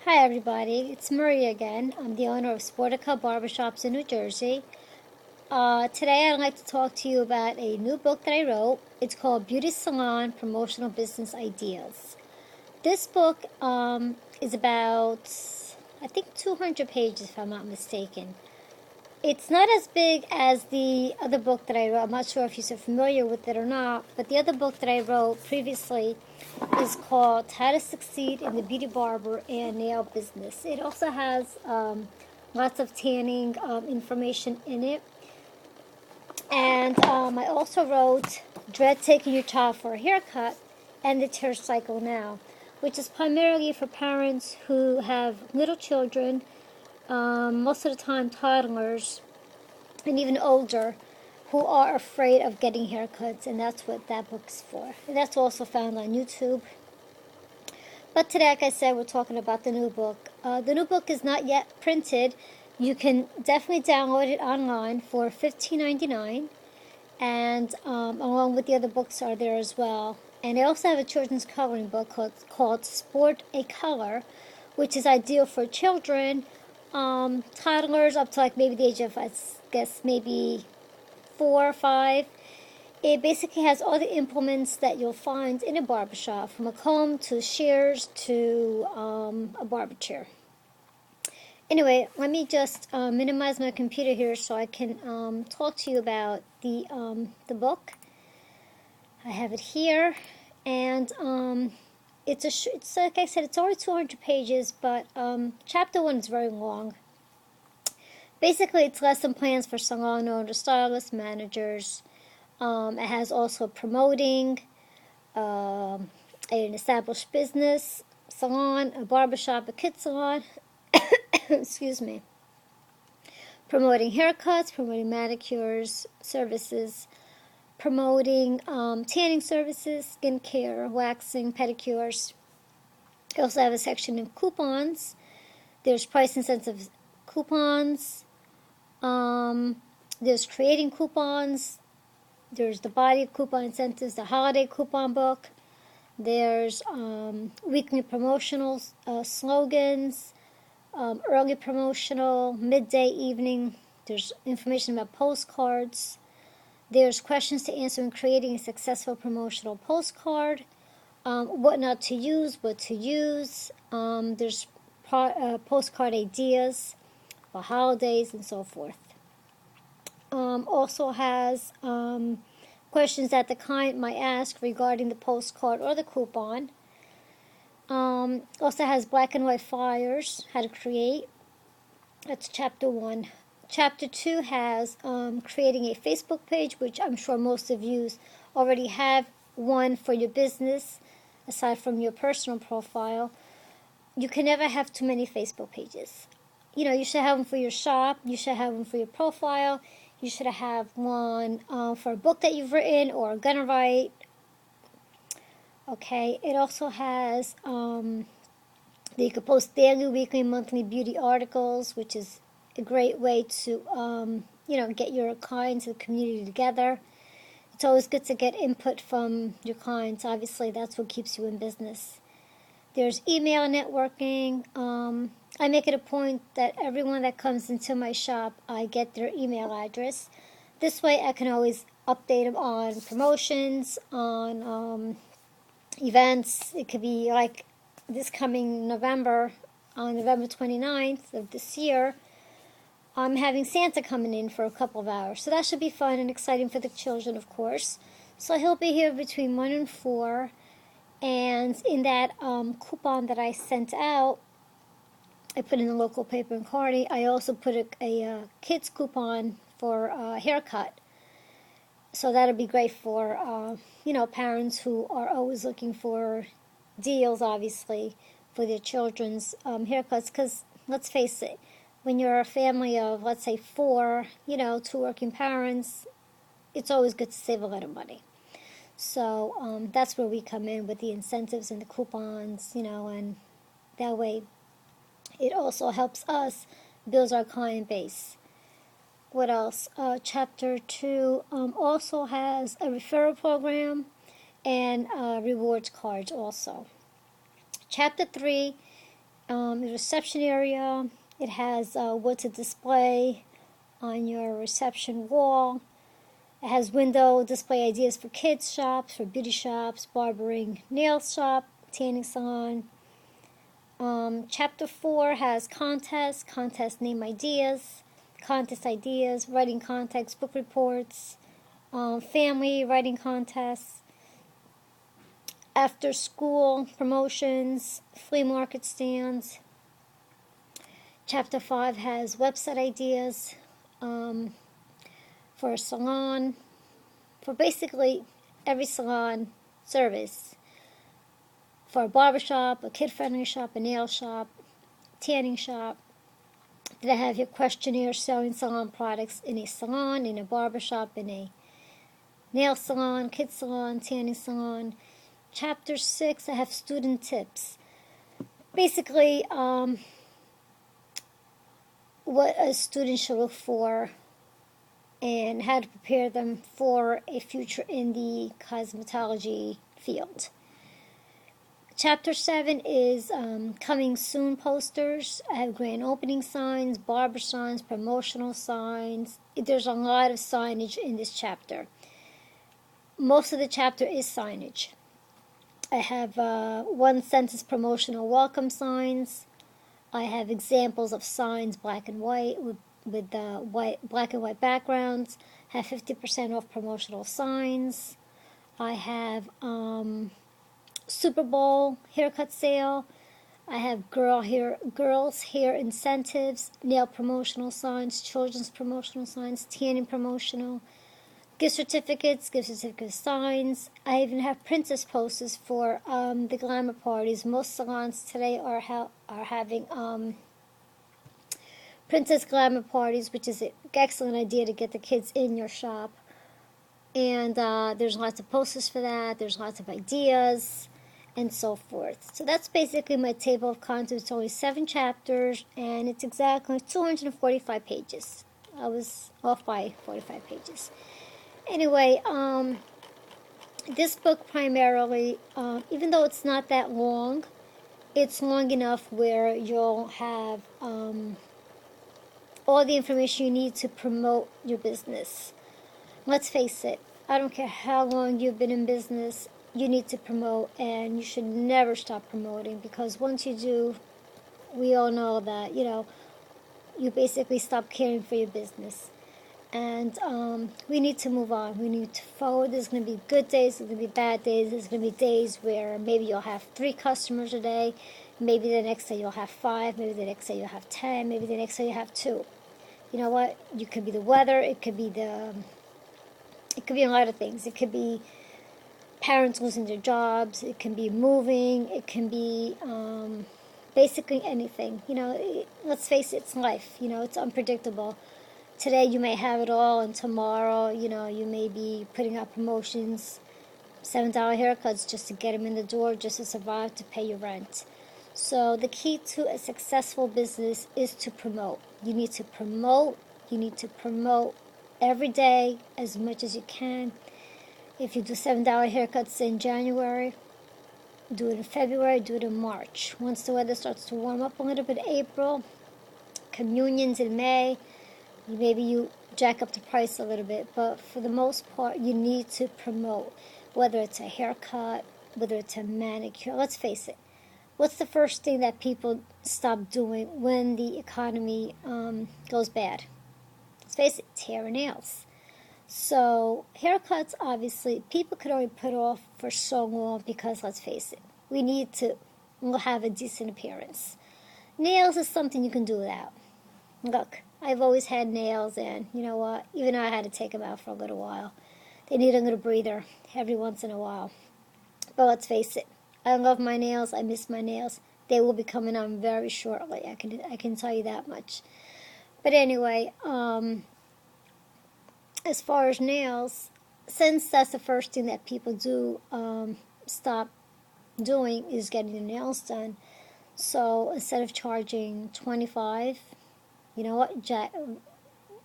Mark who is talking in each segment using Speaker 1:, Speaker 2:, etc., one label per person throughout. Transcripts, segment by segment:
Speaker 1: Hi everybody, it's Maria again. I'm the owner of Sportica Barbershops in New Jersey. Today I'd like to talk to you about a new book that I wrote. It's called Beauty Salon Promotional Business Ideas. This book is about, I think, 200 pages if I'm not mistaken. It's not as big as the other book that I wrote. I'm not sure if you're familiar with it or not, but the other book that I wrote previously is called How to Succeed in the Beauty Barber and Nail Business. It also has lots of tanning information in it. And I also wrote Dread Taking Your Child for a Haircut and the Tear Cycle Now, which is primarily for parents who have little children, most of the time toddlers, and even older, who are afraid of getting haircuts, and that's what that book's for. And that's also found on YouTube. But today, like I said, we're talking about the new book. The new book is not yet printed. You can definitely download it online for $15.99, and along with the other books are there as well. And I also have a children's coloring book called Sport a Color, which is ideal for children, toddlers up to like maybe the age of, I guess, maybe 4 or 5. It basically has all the implements that you'll find in a barbershop, from a comb to shears to a barber chair. Anyway, let me just minimize my computer here so I can talk to you about the book. I have it here, and it's like I said, it's only 200 pages, but chapter 1 is very long. Basically, it's lesson plans for salon owners, stylists, managers. It has also promoting an established business, salon, a barbershop, a kid salon, excuse me, promoting haircuts, promoting manicures, services, promoting tanning services, skincare, waxing, pedicures. I also have a section of coupons. There's price incentive coupons. There's creating coupons. There's the body coupon incentives, the holiday coupon book. There's weekly promotional slogans, early promotional, midday, evening. There's information about postcards. There's questions to answer in creating a successful promotional postcard. What not to use, what to use. There's postcard ideas for holidays and so forth. Also has questions that the client might ask regarding the postcard or the coupon. Also has black and white flyers, how to create. That's chapter 1. Chapter 2 has creating a Facebook page, which I'm sure most of you already have one for your business, aside from your personal profile. You can never have too many Facebook pages. You know, you should have them for your shop, you should have them for your profile, you should have one for a book that you've written or are going to write. Okay, it also has that you can post daily, weekly, monthly beauty articles, which is a great way to, get your clients and the community together. It's always good to get input from your clients. Obviously, that's what keeps you in business. There's email networking. I make it a point that everyone that comes into my shop, I get their email address. This way I can always update them on promotions, on events. It could be like this coming November, on November 29th of this year, I'm having Santa coming in for a couple of hours. So that should be fun and exciting for the children, of course. So he'll be here between 1 and 4. And in that coupon that I sent out, I put in the local paper and Cardi. I also put a kids coupon for a haircut. So that'll be great for, parents who are always looking for deals, obviously, for their children's haircuts. Because let's face it, when you're a family of, let's say, 4, 2 working parents, it's always good to save a lot of money. So that's where we come in with the incentives and the coupons, and that way it also helps us build our client base. What else? Chapter 2 also has a referral program and rewards cards also. Chapter 3 The reception area, it has what to display on your reception wall. It has window display ideas for kids shops, for beauty shops, barbering, nail shop, tanning salon. Chapter 4 has contest name ideas, contest ideas, writing contests, book reports, family writing contests, after school promotions, flea market stands. Chapter 5 has website ideas for a salon, for basically every salon service. For a barbershop, a kid-friendly shop, a nail shop, tanning shop. Then I have your questionnaire selling salon products in a salon, in a barbershop, in a nail salon, kid salon, tanning salon. Chapter 6, I have student tips. Basically, what a student should look for and how to prepare them for a future in the cosmetology field. Chapter 7 is coming soon posters. I have grand opening signs, barber signs, promotional signs. There's a lot of signage in this chapter. Most of the chapter is signage. I have one sentence promotional welcome signs. I have examples of signs, black and white, with black and white backgrounds. I have 50% off promotional signs. I have Super Bowl haircut sale. I have girls hair incentives, nail promotional signs, children's promotional signs, tanning promotional, gift certificate signs. I even have princess posters for the glamour parties. Most salons today are having princess glamour parties, which is an excellent idea to get the kids in your shop. And there's lots of posters for that. There's lots of ideas and so forth. So that's basically my table of contents. It's only 7 chapters, and it's exactly 245 pages. I was off by 45 pages. Anyway, this book primarily, even though it's not that long, it's long enough where you'll have all the information you need to promote your business. Let's face it, I don't care how long you've been in business, you need to promote, and you should never stop promoting, because once you do, we all know that, you basically stop caring for your business. And we need to move on. We need to forward. There's going to be good days. There's going to be bad days. There's going to be days where maybe you'll have 3 customers a day. Maybe the next day you'll have 5. Maybe the next day you'll have 10. Maybe the next day you have 2. You know what? You could be the weather. It could be a lot of things. It could be parents losing their jobs. It can be moving. It can be basically anything. Let's face it, it's life. It's unpredictable. Today you may have it all, and tomorrow, you may be putting out promotions, $7 haircuts just to get them in the door, just to survive, to pay your rent. So the key to a successful business is to promote. You need to promote. You need to promote every day as much as you can. If you do $7 haircuts in January, do it in February, do it in March. Once the weather starts to warm up a little bit, April, communions in May, maybe you jack up the price a little bit, but for the most part, you need to promote, whether it's a haircut, whether it's a manicure. Let's face it, what's the first thing that people stop doing when the economy goes bad? Let's face it, it's hair and nails. So haircuts, obviously, people could only put off for so long because, let's face it, we need to have a decent appearance. Nails is something you can do without. Look, I've always had nails, and you know what? Even I had to take them out for a little while. They need a little breather every once in a while. But let's face it, I love my nails. I miss my nails. They will be coming on very shortly. I can tell you that much. But anyway, as far as nails, since that's the first thing that people do stop doing is getting their nails done. So instead of charging $25, you know what?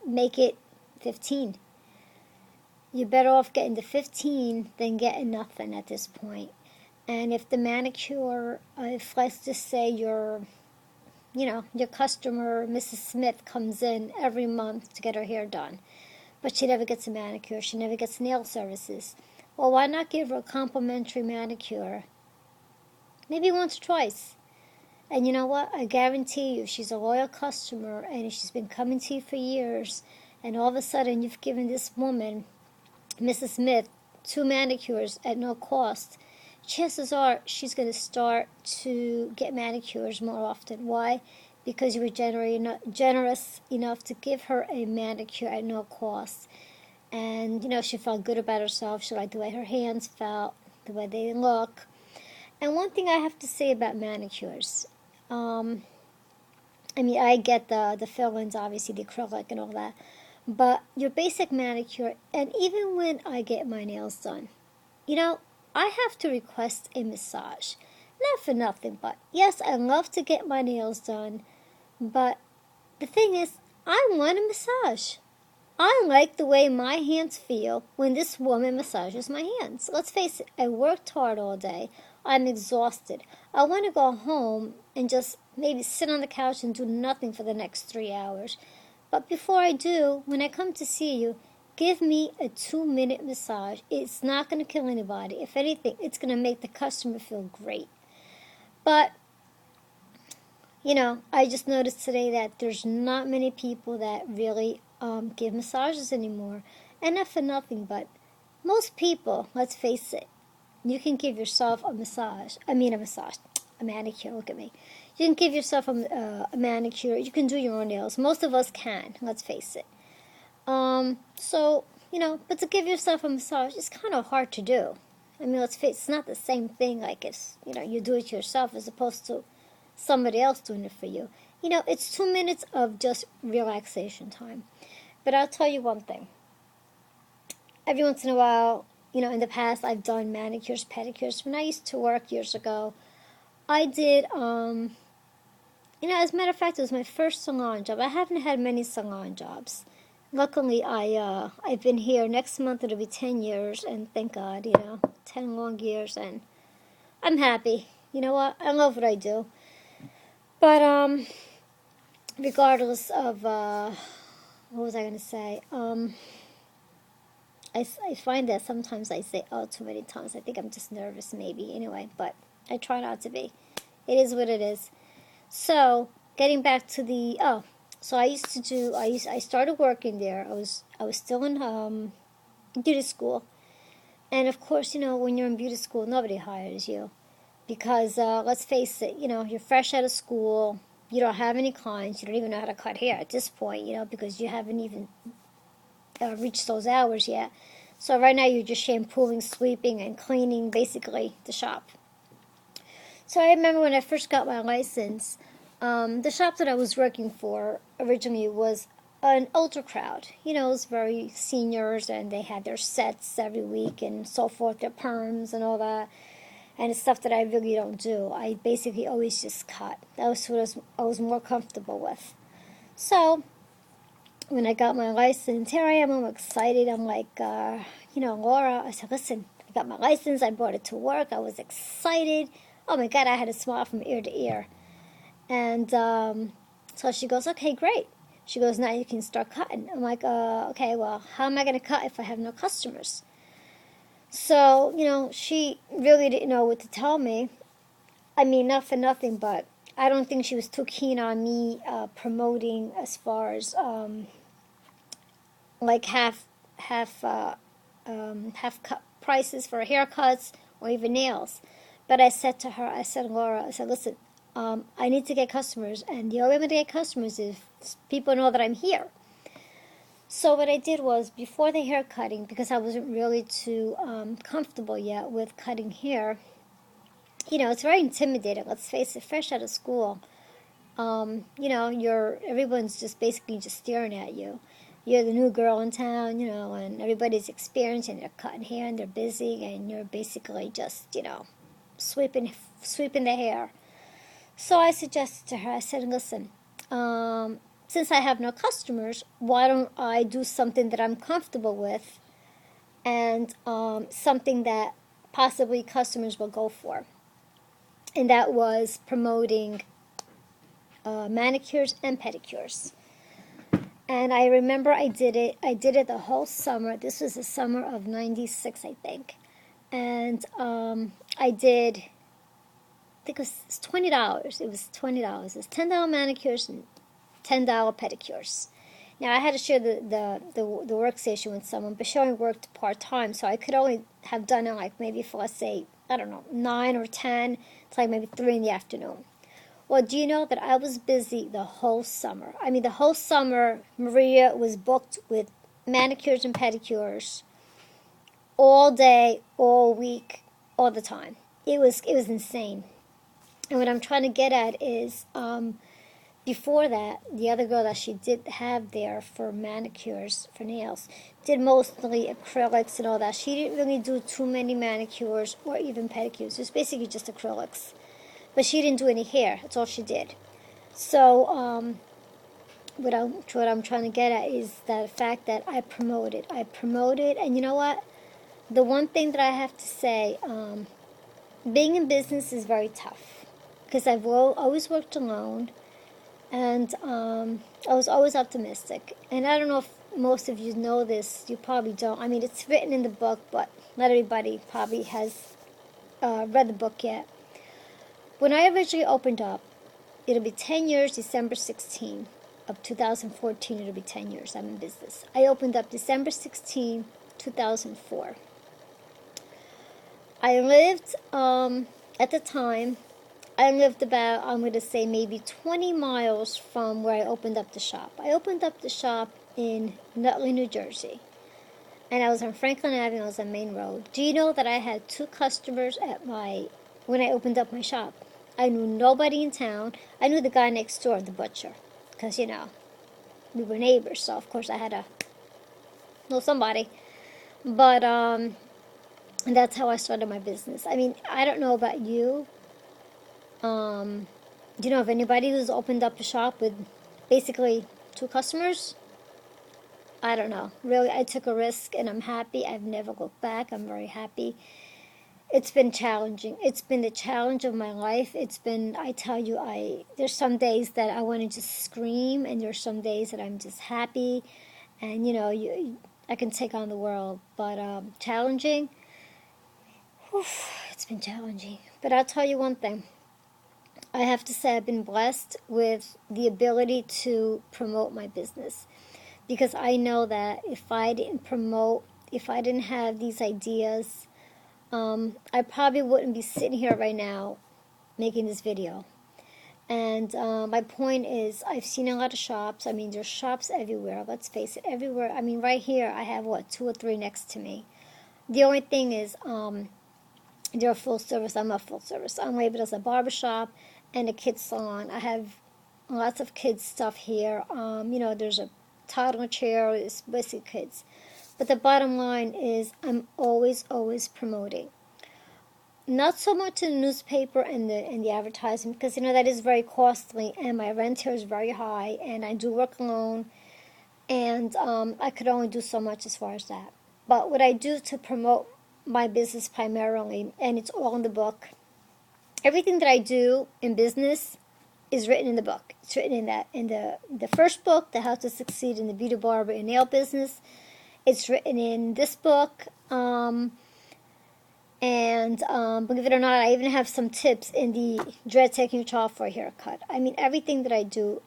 Speaker 1: Make it $15. You're better off getting the $15 than getting nothing at this point. And if the manicure, if let's just say you're your customer, Mrs. Smith, comes in every month to get her hair done, but she never gets a manicure, she never gets nail services. Well, why not give her a complimentary manicure? Maybe once or twice. And you know what? I guarantee you, she's a loyal customer, and if she's been coming to you for years, and all of a sudden you've given this woman, Mrs. Smith, 2 manicures at no cost, chances are she's going to start to get manicures more often. Why? Because you were generous enough to give her a manicure at no cost. And, she felt good about herself. She liked the way her hands felt, the way they look. And one thing I have to say about manicures, I get the fill-ins, obviously, the acrylic and all that. But your basic manicure, and even when I get my nails done, I have to request a massage. Not for nothing, but yes, I love to get my nails done. But the thing is, I want a massage. I like the way my hands feel when this woman massages my hands. Let's face it, I worked hard all day. I'm exhausted. I want to go home and just maybe sit on the couch and do nothing for the next 3 hours. But before I do, when I come to see you, give me a 2-minute massage. It's not going to kill anybody. If anything, it's going to make the customer feel great. But, I just noticed today that there's not many people that really give massages anymore. And not for nothing, but most people, let's face it, you can give yourself a manicure, look at me. You can give yourself a manicure. You can do your own nails. Most of us can, let's face it. But to give yourself a massage, it's kind of hard to do. Let's face it, it's not the same thing like it's, you do it yourself as opposed to somebody else doing it for you. It's 2 minutes of just relaxation time. But I'll tell you one thing. Every once in a while, in the past, I've done manicures, pedicures. When I used to work years ago, I did, as a matter of fact, it was my first salon job. I haven't had many salon jobs. Luckily, I've been here. Next month, it'll be 10 years, and thank God, 10 long years, and I'm happy. You know what? I love what I do. But, regardless of, what was I going to say? I find that sometimes I say "oh" too many times. I think I'm just nervous maybe anyway, but I try not to be. It is what it is. So, getting back to so I started working there. I was still in beauty school. And of course, when you're in beauty school, nobody hires you because let's face it, you're fresh out of school. You don't have any clients. You don't even know how to cut hair at this point, because you haven't even reached those hours yet. So right now you're just shampooing, sweeping, and cleaning basically the shop. So I remember when I first got my license, the shop that I was working for originally was an older crowd. It was very seniors, and they had their sets every week and so forth, their perms and all that. And it's stuff that I really don't do. I basically always just cut. That was what I was more comfortable with. So when I got my license, here I am, I'm excited. I'm like, Laura, I said, listen, I got my license. I brought it to work. I was excited. Oh, my God, I had a smile from ear to ear. And so she goes, okay, great. She goes, now you can start cutting. I'm like, okay, well, how am I going to cut if I have no customers? So, she really didn't know what to tell me. Not for nothing, but I don't think she was too keen on me promoting as far as like half cut prices for haircuts or even nails. But I said to her, Laura, listen, I need to get customers, and the only way I'm going to get customers is people know that I'm here. So what I did was, before the hair cutting, because I wasn't really too comfortable yet with cutting hair, it's very intimidating. Let's face it, fresh out of school, everyone's just basically just staring at you. You're the new girl in town, and everybody's experienced, and they're cutting hair, and they're busy, and you're basically just, sweeping the hair. So I suggested to her, I said, listen, since I have no customers, why don't I do something that I'm comfortable with and something that possibly customers will go for? And that was promoting manicures and pedicures. And I remember I did it the whole summer. This was the summer of '96, I think. And I think it was $20. It was $20. It's $10 manicures and $10 pedicures. Now I had to share the workstation with someone, but she only worked part-time, so I could only have done it like maybe for, let's say, I don't know, 9 or 10 to like maybe 3 in the afternoon. Well, do you know that I was busy the whole summer? I mean, the whole summer, Maria was booked with manicures and pedicures all day, all week, all the time. It was insane. And what I'm trying to get at is, before that, the other girl that she did have there for manicures, for nails, did mostly acrylics and all that. She didn't really do too many manicures or even pedicures. It was basically just acrylics. But she didn't do any hair. That's all she did. So what I'm trying to get at is the fact that I promoted, and you know what? The one thing that I have to say, being in business is very tough because I've always worked alone, and I was always optimistic. And I don't know if most of you know this. You probably don't. I mean, it's written in the book, but not everybody probably has read the book yet. When I originally opened up, it'll be 10 years, December 16 of 2014, it'll be 10 years I'm in business. I opened up December 16, 2004. I lived, at the time, I lived about, I'm going to say maybe 20 miles from where I opened up the shop. I opened up the shop in Nutley, New Jersey. And I was on Franklin Avenue, I was on Main Road. Do you know that I had 2 customers when I opened up my shop? I knew nobody in town. I knew the guy next door, the butcher, because, we were neighbors, so of course I had to know somebody. But that's how I started my business. I mean, I don't know about you. Do you know of anybody who's opened up a shop with basically 2 customers? I don't know. Really, I took a risk, and I'm happy. I've never looked back. I'm very happy. It's been challenging. It's been the challenge of my life. It's been, I tell you, there's some days that I want to just scream, and there's some days that I'm just happy, and I can take on the world. But challenging, it's been challenging. But I'll tell you one thing. I have to say I've been blessed with the ability to promote my business, because I know that if I didn't have these ideas, I probably wouldn't be sitting here right now making this video. And my point is, I've seen a lot of shops. I mean, there's shops everywhere. Let's face it, everywhere. I mean, right here, I have, 2 or 3 next to me. The only thing is, they're full service. I'm not full service. I'm labeled as a barbershop and a kids salon. I have lots of kids stuff here. There's a toddler chair. It's basically kids. But the bottom line is I'm always promoting. Not so much in the newspaper and the advertising, because that is very costly, and my rent here is very high, and I do work alone, and I could only do so much as far as that. But what I do to promote my business primarily, and it's all in the book, everything that I do in business is written in the book. It's written in the first book, The How to Succeed in the Beauty, Barber, and Nail Business. It's written in this book, and believe it or not, I even have some tips in the Dread Taking Your Child for a Haircut. I mean, everything that I do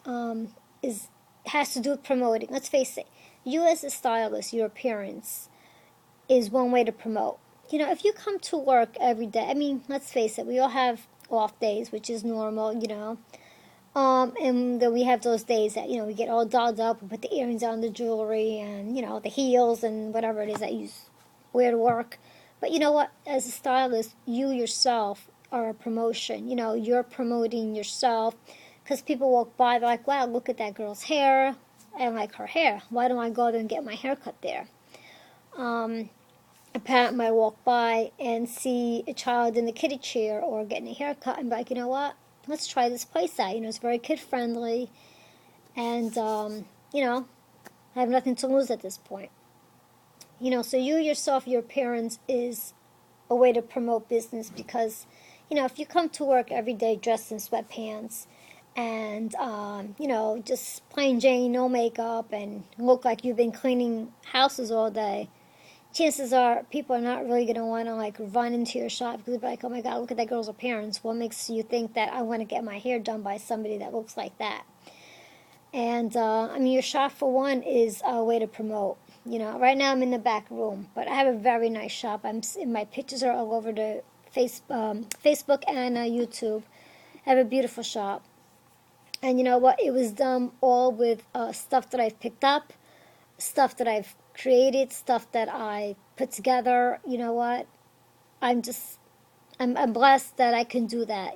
Speaker 1: has to do with promoting. Let's face it, you as a stylist, your appearance is one way to promote. If you come to work every day, I mean, let's face it, we all have off days, which is normal, and then we have those days that, we get all dolled up, we put the earrings on, the jewelry, and, the heels, and whatever it is that you wear to work. But you know what? As a stylist, you yourself are a promotion. You're promoting yourself, because people walk by, they're like, wow, look at that girl's hair. I like her hair. Why don't I go there and get my hair cut there? A parent might walk by and see a child in the kiddie chair or getting a haircut and be like, you know what? Let's try this place out. It's very kid-friendly, and, I have nothing to lose at this point. So you yourself, your appearance is a way to promote business, because, if you come to work every day dressed in sweatpants and, just plain Jane, no makeup, and look like you've been cleaning houses all day, chances are people are not really going to want to like run into your shop because they'll be like, oh my God, look at that girl's appearance. What makes you think that I want to get my hair done by somebody that looks like that? And your shop for one is a way to promote. Right now I'm in the back room, but I have a very nice shop. My pictures are all over the Facebook and YouTube. I have a beautiful shop. And you know what? It was done all with stuff that I've picked up, stuff that I've created, stuff that I put together. You know what? I'm blessed that I can do that.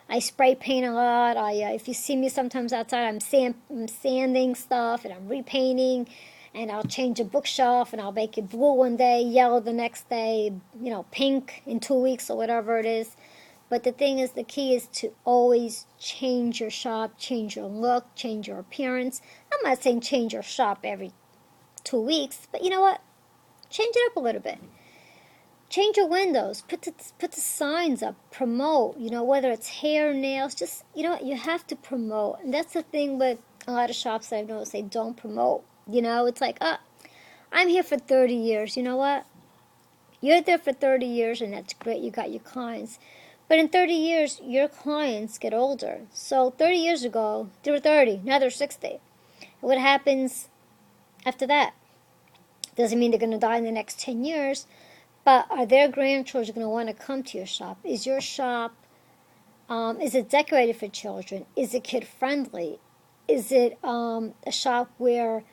Speaker 1: I spray paint a lot. If you see me sometimes outside, I'm sanding stuff and I'm repainting, and I'll change a bookshelf and I'll make it blue one day, yellow the next day, pink in 2 weeks or whatever it is. But the thing is, the key is to always change your shop, change your look, change your appearance. I'm not saying change your shop every 2 weeks, but you know what? Change it up a little bit. Change your windows. Put the signs up. Promote. Whether it's hair, nails. Just you have to promote. And that's the thing with a lot of shops that I've noticed, they don't promote. It's like, I'm here for 30 years. You know what? You're there for 30 years, and that's great. You got your clients. But in 30 years, your clients get older. So 30 years ago, they were 30. Now they're 60. What happens after that? Doesn't mean they're going to die in the next 10 years. But are their grandchildren going to want to come to your shop? Is your shop, is it decorated for children? Is it kid-friendly? Is it a shop where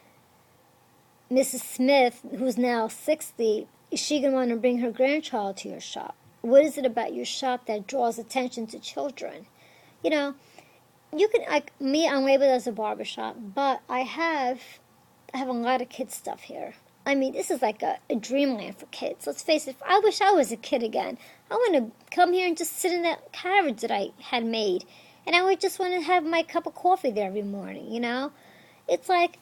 Speaker 1: Mrs. Smith, who's now 60, is she going to want to bring her grandchild to your shop? What is it about your shop that draws attention to children? You can, like me, I'm labeled as a barbershop, but I have a lot of kids stuff here. This is like a dreamland for kids. Let's face it, I wish I was a kid again. I want to come here and just sit in that carriage that I had made. And I would just want to have my cup of coffee there every morning, It's like,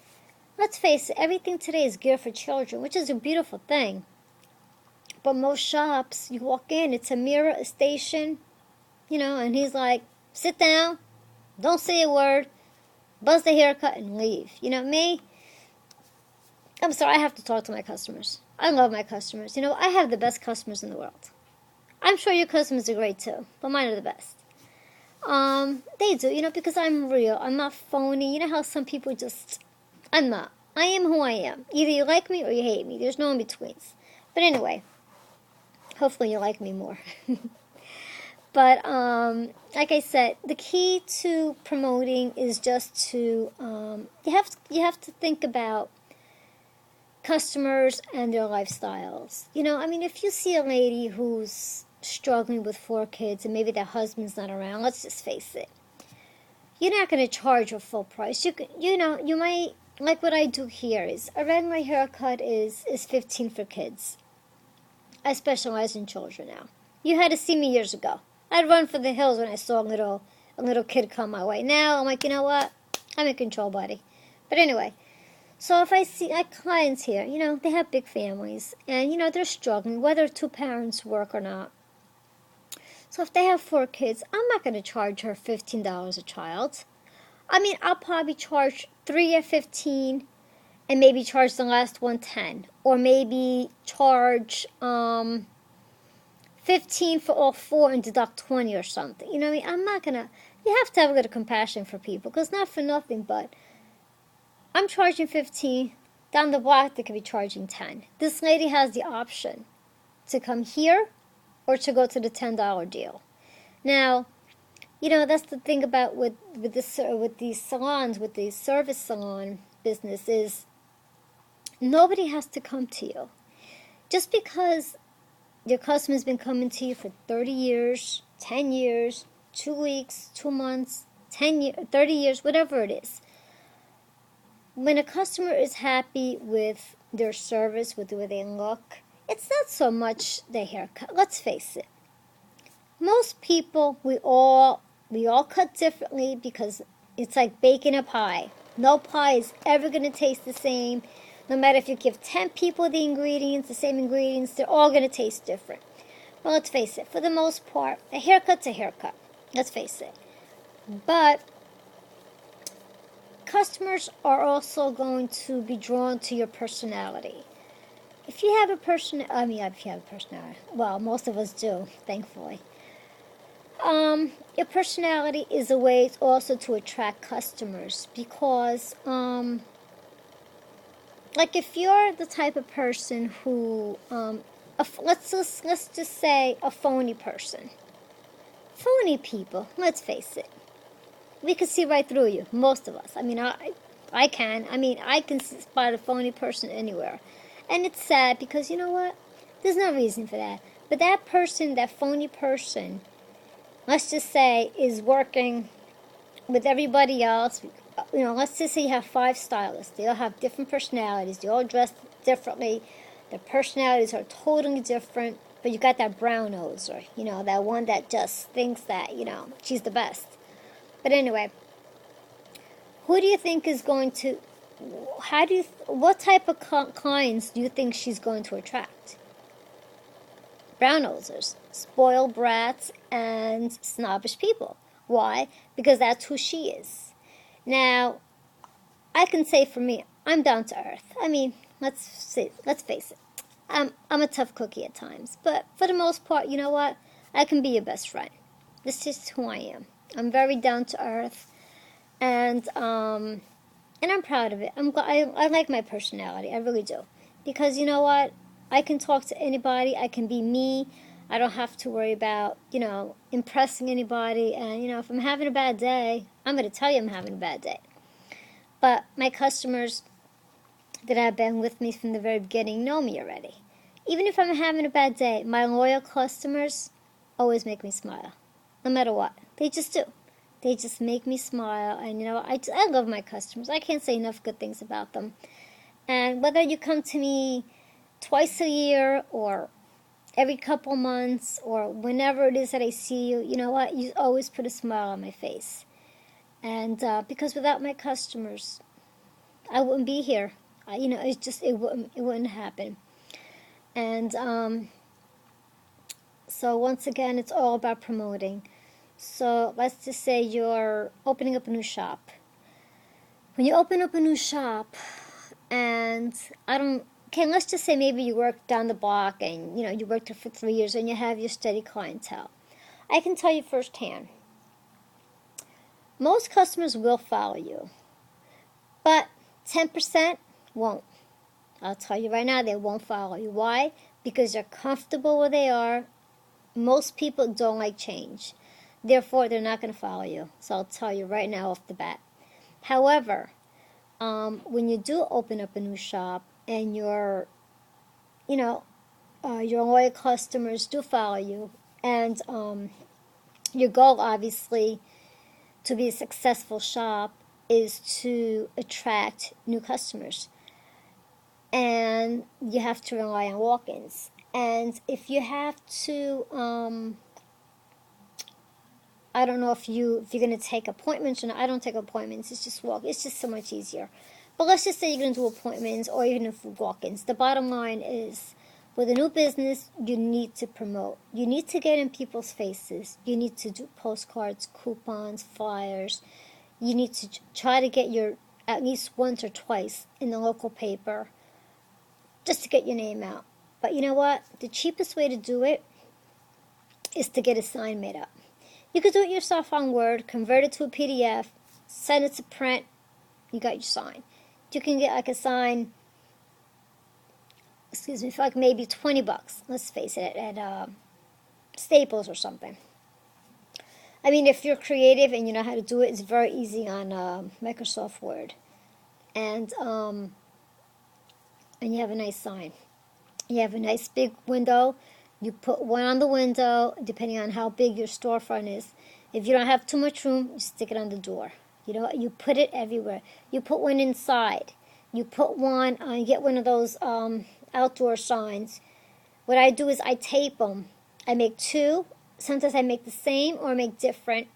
Speaker 1: let's face it, everything today is geared for children, which is a beautiful thing. But most shops, you walk in, it's a mirror, a station, and he's like, sit down, don't say a word, buzz the haircut, and leave. Me? I'm sorry, I have to talk to my customers. I love my customers. I have the best customers in the world. I'm sure your customers are great too, but mine are the best. They do, because I'm real. I'm not phony. You know how some people I'm not. I am who I am. Either you like me or you hate me. There's no in-betweens. But anyway, hopefully you like me more. But like I said, the key to promoting is just to you have to think about customers and their lifestyles. If you see a lady who's struggling with 4 kids and maybe their husband's not around, let's just face it, you're not going to charge her full price. You might, like what I do here is a regular haircut is $15 for kids. I specialize in children now. You had to see me years ago. I'd run for the hills when I saw a little kid come my way. Now I'm like, you know what? I'm in control, buddy. But anyway, so if I see clients here, they have big families, and they're struggling, whether 2 parents work or not. So if they have 4 kids, I'm not going to charge her $15 a child. I'll probably charge 3 at $15, and maybe charge the last one $10, or maybe charge $15 for all 4 and deduct $20 or something. I'm not gonna. You have to have a little compassion for people, because not for nothing, but I'm charging $15. Down the block, they could be charging $10. This lady has the option to come here or to go to the $10 deal. Now, that's the thing about with these salons, with the service salon business, is nobody has to come to you. Just because your customer's been coming to you for 30 years, 10 years, 2 weeks, 2 months, 10 years, 30 years, whatever it is. When a customer is happy with their service, with the way they look, it's not so much the haircut. Let's face it. Most people, we all cut differently, because it's like baking a pie. No pie is ever going to taste the same. No matter if you give 10 people the same ingredients, they're all going to taste different. Well, let's face it. For the most part, a haircut's a haircut. Let's face it. But customers are also going to be drawn to your personality. If you have a if you have a personality, well, most of us do, thankfully. Your personality is a way also to attract customers because, like, if you're the type of person who, let's just say a phony person. Phony people, let's face it, we can see right through you, most of us. I can. I can spot a phony person anywhere. And it's sad because, you know what? There's no reason for that. But that person, that phony person, let's just say, is working with everybody else. Let's just say you have 5 stylists. They all have different personalities. They all dress differently. Their personalities are totally different. But you got that brown noser, that one that just thinks that, she's the best. But anyway, who do you think is going to, what type of clients do you think she's going to attract? Brown nosers, spoiled brats, and snobbish people. Why? Because that's who she is. Now, I can say for me, I'm down to earth. Let's face it. I'm a tough cookie at times, but for the most part, you know what? I can be your best friend. This is just who I am. I'm very down to earth, and I'm proud of it. I like my personality. I really do, because you know what? I can talk to anybody. I can be me. I don't have to worry about impressing anybody. And if I'm having a bad day, I'm going to tell you I'm having a bad day. But my customers that have been with me from the very beginning know me already. Even if I'm having a bad day, my loyal customers always make me smile, no matter what. They just do. They just make me smile, and I love my customers. I can't say enough good things about them. And whether you come to me twice a year or every couple months or whenever it is that I see you, you know what? You always put a smile on my face. And because without my customers, I wouldn't be here. It wouldn't happen. And so once again, it's all about promoting. So let's just say you're opening up a new shop. When you open up a new shop, and let's just say maybe you work down the block and you worked there for 3 years and you have your steady clientele. I can tell you firsthand, most customers will follow you, but 10% won't. I'll tell you right now, they won't follow you. Why? Because they're comfortable where they are. Most people don't like change. Therefore, they're not going to follow you. So I'll tell you right now off the bat. However, when you do open up a new shop and your loyal customers do follow you, and your goal, obviously, to be a successful shop is to attract new customers. And you have to rely on walk-ins. And if you have to, I don't know if you're going to take appointments or not. I don't take appointments. It's just walk. It's just so much easier. But let's just say you're going to do appointments or you're going to do walk-ins. The bottom line is, with a new business, you need to promote. You need to get in people's faces. You need to do postcards, coupons, flyers. You need to try to get at least once or twice in the local paper, just to get your name out. But you know what? The cheapest way to do it is to get a sign made up. You could do it yourself on Word, convert it to a PDF, send it to print, you got your sign. You can get like a sign, for like maybe $20, let's face it, at Staples or something. If you're creative and you know how to do it, it's very easy on Microsoft Word. And you have a nice sign. You have a nice big window. You put one on the window, depending on how big your storefront is. If you don't have too much room, you stick it on the door. You put it everywhere. You put one inside. You put one, you get one of those outdoor signs. What I do is I tape them. I make 2. Sometimes I make the same or I make different.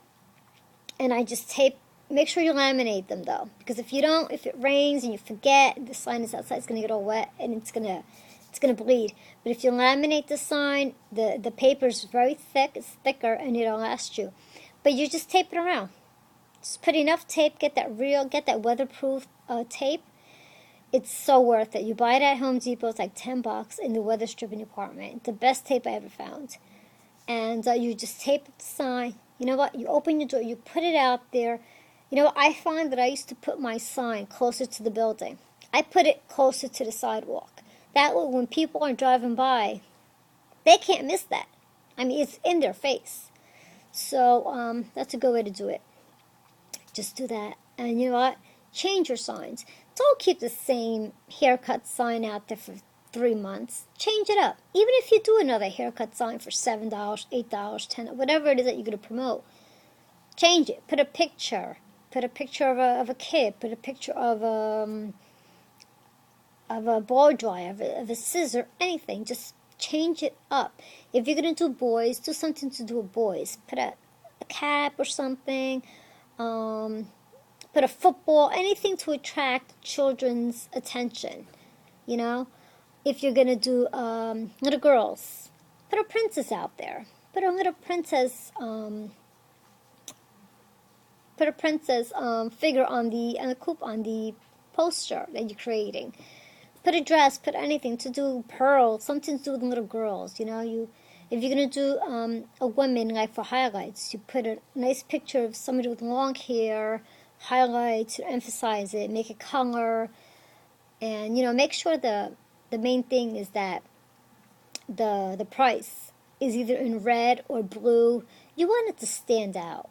Speaker 1: And I just tape. Make sure you laminate them, though. Because if you don't, if it rains and you forget, the sign is outside, it's going to get all wet and it's going to bleed. But if you laminate the sign, the paper is very thick, it's thicker, and it'll last you. But you just tape it around. Just put enough tape, get that weatherproof tape. It's so worth it. You buy it at Home Depot, it's like $10 in the weather stripping department. The best tape I ever found. And you just tape the sign. You know what? You open your door, you put it out there. You know what? I find that I used to put my sign closer to the building. I put it closer to the sidewalk. That way, when people are driving by, they can't miss that. I mean, it's in their face. So that's a good way to do it. Just do that. And you know what? Change your signs. Don't keep the same haircut sign out there for 3 months. Change it up. Even if you do another haircut sign for $7, $8, $10, whatever it is that you're going to promote, change it. Put a picture. Put a picture of a kid. Put a picture of a blow dryer, of a scissor, anything. Just change it up. If you're going to do boys, do something to do with boys. Put a cap or something. Put a football, anything to attract children's attention, you know. If you're going to do little girls, put a princess out there. Put a little princess figure on the poster that you're creating. Put a dress, put anything to do pearls, something to do with little girls, you know. If you're going to do a woman, like for highlights, you put a nice picture of somebody with long hair, highlights, to emphasize it, make it color, and, you know, make sure the main thing is that the price is either in red or blue. You want it to stand out.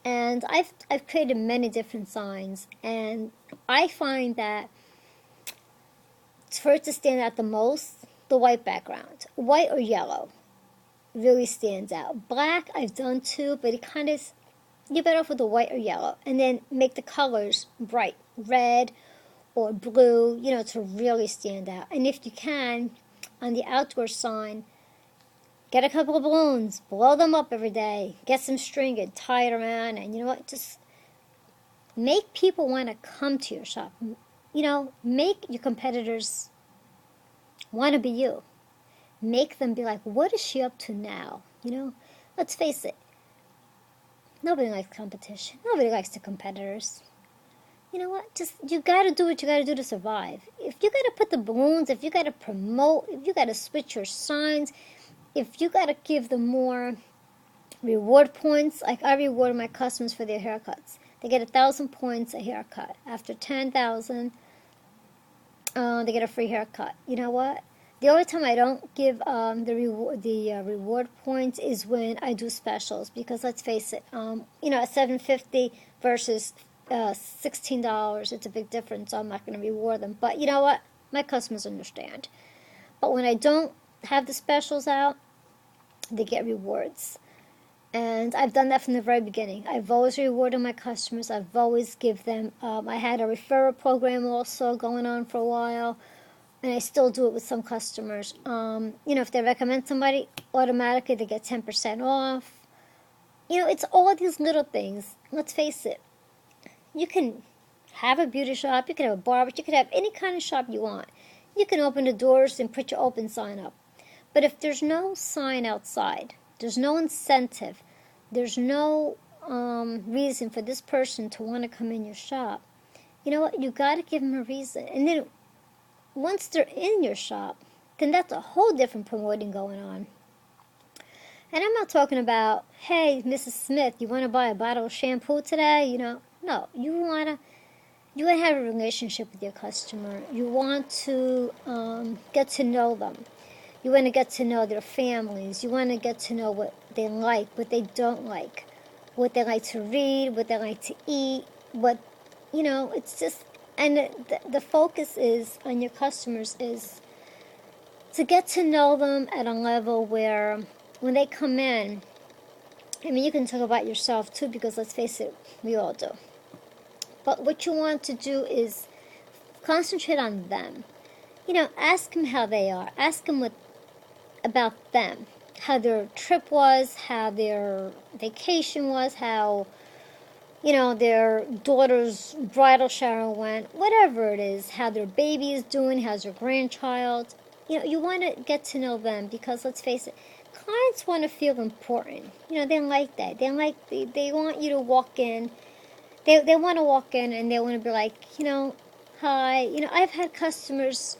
Speaker 1: And I've created many different signs, and I find that for it to stand out the most, the white background, white or yellow, really stands out. Black I've done too, but it kind of, you're better off with the white or yellow, and then make the colors bright, red or blue, you know, to really stand out. And if you can, on the outdoor sign, get a couple of balloons, blow them up every day, get some string and tie it around, and you know what, just make people want to come to your shop. You know, make your competitors want to be you. Make them be like, what is she up to now? You know, let's face it. Nobody likes competition. Nobody likes the competitors. You know what? Just, you got to do what you got to do to survive. If you got to put the balloons, if you got to promote, if you got to switch your signs, if you got to give them more reward points, like I reward my customers for their haircuts. They get 1,000 points a haircut. After 10,000, they get a free haircut. You know what? The only time I don't give the reward points is when I do specials, because let's face it, you know, at $7.50 versus $16, it's a big difference. So I'm not going to reward them. But you know what? My customers understand. But when I don't have the specials out, they get rewards. And I've done that from the very beginning. I've always rewarded my customers. I've always give them, I had a referral program also going on for a while, and I still do it with some customers. You know, if they recommend somebody, automatically they get 10% off. You know, it's all these little things. Let's face it. You can have a beauty shop, you can have a barber, you can have any kind of shop you want. You can open the doors and put your open sign up. But if there's no sign outside, there's no incentive, there's no reason for this person to want to come in your shop, you know what? You got to give them a reason. And then once they're in your shop, then that's a whole different promoting going on. And I'm not talking about, hey, Mrs. Smith, you want to buy a bottle of shampoo today? You know, no. You want to have a relationship with your customer. You want to get to know them. You want to get to know their families. You want to get to know what they like, what they don't like, what they like to read, what they like to eat, what, you know, it's just, and the focus is on your customers is to get to know them at a level where when they come in, I mean, you can talk about yourself too, because let's face it, we all do. But what you want to do is concentrate on them. You know, ask them how they are. Ask them about them, how their trip was, how their vacation was, how, you know, their daughter's bridal shower went, whatever it is, how their baby is doing, how's their grandchild. You know, you want to get to know them, because let's face it, clients want to feel important. You know, they like that. They want you to walk in they want to walk in and they want to be like, hi, I've had customers